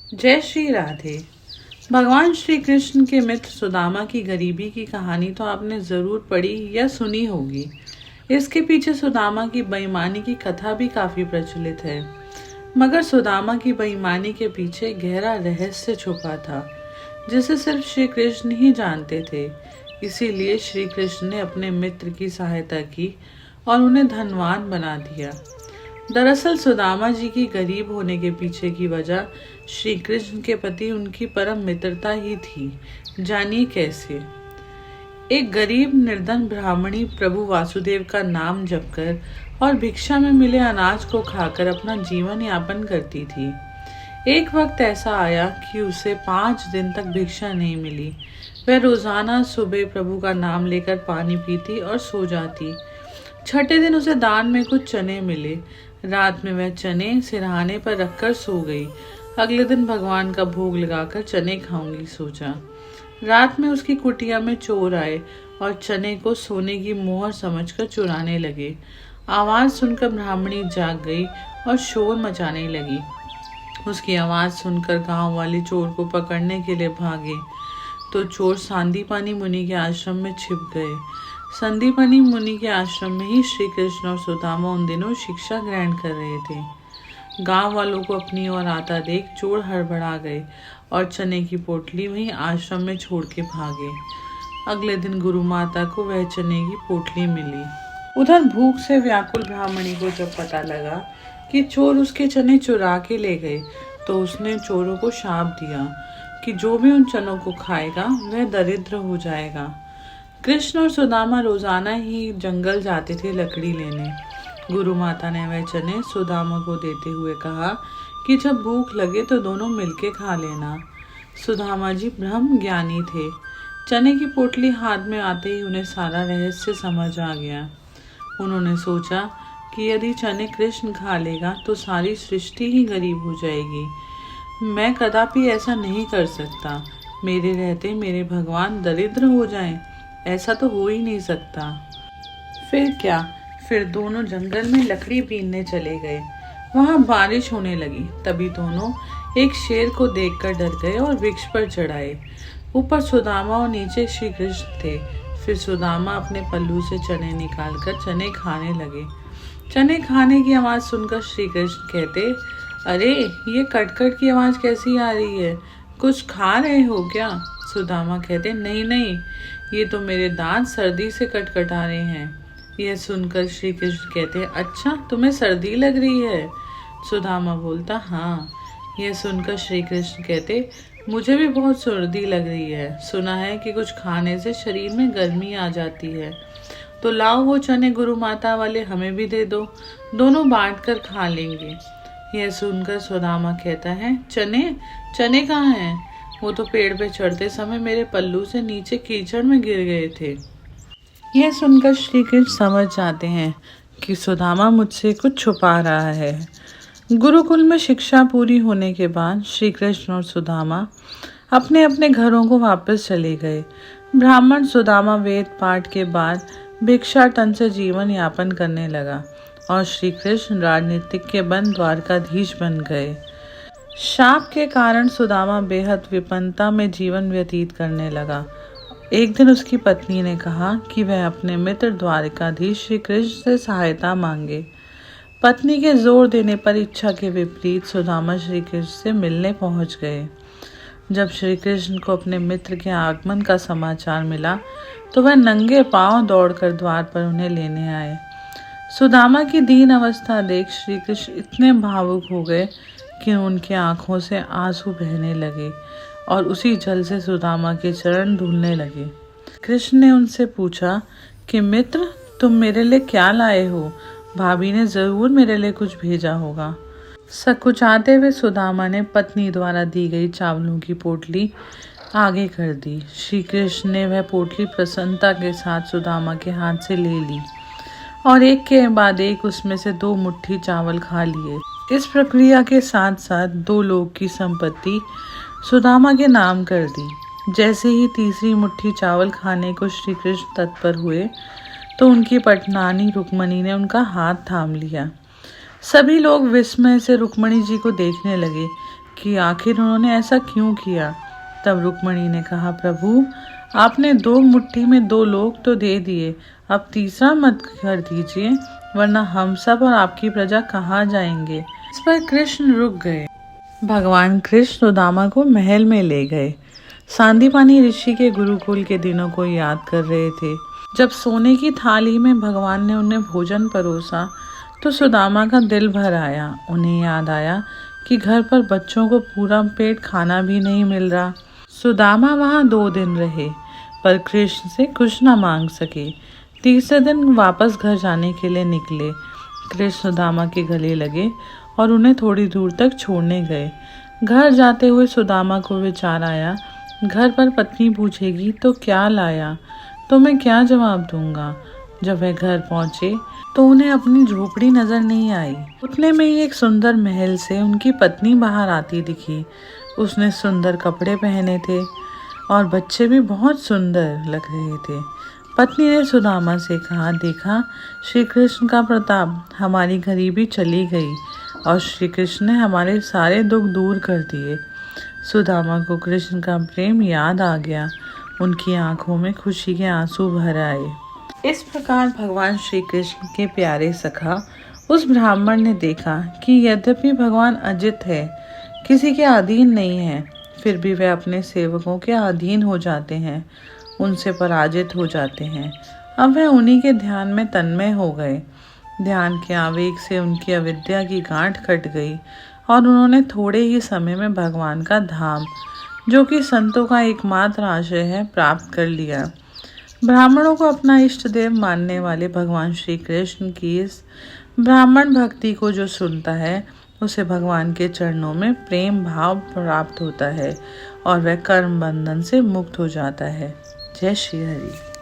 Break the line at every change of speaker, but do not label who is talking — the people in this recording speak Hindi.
जय श्री राधे। भगवान श्री कृष्ण के मित्र सुदामा की गरीबी की कहानी तो आपने ज़रूर पढ़ी या सुनी होगी। इसके पीछे सुदामा की बेईमानी की कथा भी काफ़ी प्रचलित है। मगर सुदामा की बेईमानी के पीछे गहरा रहस्य छुपा था, जिसे सिर्फ श्री कृष्ण ही जानते थे। इसीलिए श्री कृष्ण ने अपने मित्र की सहायता की और उन्हें धनवान बना दिया। दरअसल सुदामा जी की गरीब होने के पीछे की वजह श्री कृष्ण के प्रति उनकी परम मित्रता ही थी। जानिए कैसे। एक गरीब निर्धन ब्राह्मणी प्रभु वासुदेव का नाम जपकर और भिक्षा में मिले अनाज को खाकर अपना जीवन यापन करती थी। एक वक्त ऐसा आया कि उसे 5 दिन तक भिक्षा नहीं मिली। वह रोजाना सुबह प्रभु का नाम लेकर पानी पीती और सो जाती। छठे दिन उसे दान में कुछ चने मिले। रात में वह चने सिरहाने पर रखकर सो गई। अगले दिन भगवान का भोग लगाकर चने खाऊंगी सोचा। रात में उसकी कुटिया में चोर आए और चने को सोने की मोहर समझकर चुराने लगे। आवाज सुनकर ब्राह्मणी जाग गई और शोर मचाने लगी। उसकी आवाज सुनकर गांव वाले चोर को पकड़ने के लिए भागे तो चोर सांदीपनी मुनि के आश्रम में छिप गए। संदीपनी मुनि के आश्रम में ही श्री कृष्ण और सुदामा उन दिनों शिक्षा ग्रहण कर रहे थे। गांव वालों को अपनी ओर आता देख चोर हड़बड़ा गए और चने की पोटली वहीं आश्रम में छोड़ के भागे। अगले दिन गुरु माता को वह चने की पोटली मिली। उधर भूख से व्याकुल ब्राह्मणी को जब पता लगा कि चोर उसके चने चुरा के ले गए तो उसने चोरों को शाप दिया कि जो भी उन चनों को खाएगा वह दरिद्र हो जाएगा। कृष्ण और सुदामा रोजाना ही जंगल जाते थे लकड़ी लेने। गुरु माता ने वह चने सुदामा को देते हुए कहा कि जब भूख लगे तो दोनों मिलके खा लेना। सुदामा जी ब्रह्म ज्ञानी थे। चने की पोटली हाथ में आते ही उन्हें सारा रहस्य समझ आ गया। उन्होंने सोचा कि यदि चने कृष्ण खा लेगा तो सारी सृष्टि ही गरीब हो जाएगी। मैं कदापि ऐसा नहीं कर सकता। मेरे रहते मेरे भगवान दरिद्र हो जाएं, ऐसा तो हो ही नहीं सकता। फिर क्या, फिर दोनों जंगल में लकड़ी बीनने चले गए। वहां बारिश होने लगी। तभी दोनों एक शेर को देखकर डर गए और वृक्ष पर चढ़ाए। ऊपर सुदामा और नीचे श्री कृष्ण थे। फिर सुदामा अपने पल्लू से चने निकालकर चने खाने लगे। चने खाने की आवाज सुनकर श्री कृष्ण कहते, अरे ये कटकट की आवाज कैसी आ रही है, कुछ खा रहे हो क्या? सुदामा कहते, नहीं नहीं, ये तो मेरे दांत सर्दी से कटकटा रहे हैं। यह सुनकर श्री कृष्ण कहते, अच्छा तुम्हें सर्दी लग रही है? सुदामा बोलता, हाँ। यह सुनकर श्री कृष्ण कहते, मुझे भी बहुत सर्दी लग रही है। सुना है कि कुछ खाने से शरीर में गर्मी आ जाती है। तो लाओ वो चने गुरु माता वाले हमें भी दे दो, दोनों बांट कर खा लेंगे। यह सुनकर सुदामा कहता है, चने चने कहाँ हैं? वो तो पेड़ पे चढ़ते समय मेरे पल्लू से नीचे कीचड़ में गिर गए थे। यह सुनकर श्री कृष्ण समझ जाते हैं कि सुदामा मुझसे कुछ छुपा रहा है। गुरुकुल में शिक्षा पूरी होने के बाद श्री कृष्ण और सुदामा अपने अपने घरों को वापस चले गए। ब्राह्मण सुदामा वेद पाठ के बाद भिक्षाटन से जीवन यापन करने लगा और श्री कृष्ण राजनीतिक के बन द्वारकाधीश बन गए। शाप के कारण सुदामा बेहद विपन्नता में जीवन व्यतीत करने लगा। एक दिन उसकी पत्नी ने कहा कि वह अपने मित्र द्वारकाधीश श्री कृष्ण से सहायता मांगे। पत्नी के जोर देने पर इच्छा के विपरीत सुदामा श्री कृष्ण से मिलने पहुंच गए। जब श्री कृष्ण को अपने मित्र के आगमन का समाचार मिला तो वह नंगे पांव दौड़कर द्वार पर उन्हें लेने आए। सुदामा की दीन अवस्था देख श्री कृष्ण इतने भावुक हो गए कि उनकी आंखों से आंसू बहने लगे और उसी जल से सुदामा के चरण धुलने लगे। कृष्ण ने उनसे पूछा कि मित्र, तुम मेरे लिए क्या लाए हो? भाभी ने जरूर मेरे लिए कुछ भेजा होगा। सकुचाते हुए सुदामा ने पत्नी द्वारा दी गई चावलों की पोटली आगे कर दी। श्री कृष्ण ने वह पोटली प्रसन्नता के साथ सुदामा के हाथ से ले ली और एक के बाद एक उसमें से 2 मुट्ठी चावल खा लिए। इस प्रक्रिया के साथ साथ 2 लोग की संपत्ति सुदामा के नाम कर दी। जैसे ही तीसरी मुट्ठी चावल खाने को श्री कृष्ण तत्पर हुए तो उनकी पटनानी रुक्मणी ने उनका हाथ थाम लिया। सभी लोग विस्मय से रुक्मणी जी को देखने लगे कि आखिर उन्होंने ऐसा क्यों किया। तब रुक्मिणी ने कहा, प्रभु आपने 2 मुट्ठी में 2 लोग तो दे दिए, अब तीसरा मत कर दीजिए, वरना हम सब और आपकी प्रजा कहाँ जाएंगे। इस पर कृष्ण रुक गए। भगवान कृष्ण सुदामा को महल में ले गए। सांदीपानी ऋषि के गुरुकुल के दिनों को याद कर रहे थे। जब सोने की थाली में भगवान ने उन्हें भोजन परोसा तो सुदामा का दिल भर आया। उन्हें याद आया कि घर पर बच्चों को पूरा पेट खाना भी नहीं मिल रहा। सुदामा वहाँ 2 दिन रहे पर कृष्ण से कुछ न मांग सके। तीसरे दिन वापस घर जाने के लिए निकले। कृष्ण सुदामा के गले लगे और उन्हें थोड़ी दूर तक छोड़ने गए। घर जाते हुए सुदामा को विचार आया, घर पर पत्नी पूछेगी तो क्या लाया, तो मैं क्या जवाब दूंगा। जब वह घर पहुंचे तो उन्हें अपनी झोपड़ी नजर नहीं आई। उतने में ही एक सुंदर महल से उनकी पत्नी बाहर आती दिखी। उसने सुंदर कपड़े पहने थे और बच्चे भी बहुत सुंदर लग रहे थे। पत्नी ने सुदामा से कहा, देखा श्री कृष्ण का प्रताप, हमारी गरीबी चली गई और श्री कृष्ण ने हमारे सारे दुख दूर कर दिए। सुदामा को कृष्ण का प्रेम याद आ गया। उनकी आंखों में खुशी के आंसू भर आए। इस प्रकार भगवान श्री कृष्ण के प्यारे सखा उस ब्राह्मण ने देखा कि यद्यपि भगवान अजित है, किसी के अधीन नहीं है, फिर भी वे अपने सेवकों के अधीन हो जाते हैं, उनसे पराजित हो जाते हैं। अब वह उन्हीं के ध्यान में तन्मय हो गए। ध्यान के आवेग से उनकी अविद्या की गांठ कट गई और उन्होंने थोड़े ही समय में भगवान का धाम, जो कि संतों का एकमात्र आश्रय है, प्राप्त कर लिया। ब्राह्मणों को अपना इष्ट देव मानने वाले भगवान श्री कृष्ण की इस ब्राह्मण भक्ति को जो सुनता है, उसे भगवान के चरणों में प्रेम भाव प्राप्त होता है और वह कर्म बंधन से मुक्त हो जाता है। जय श्री हरि।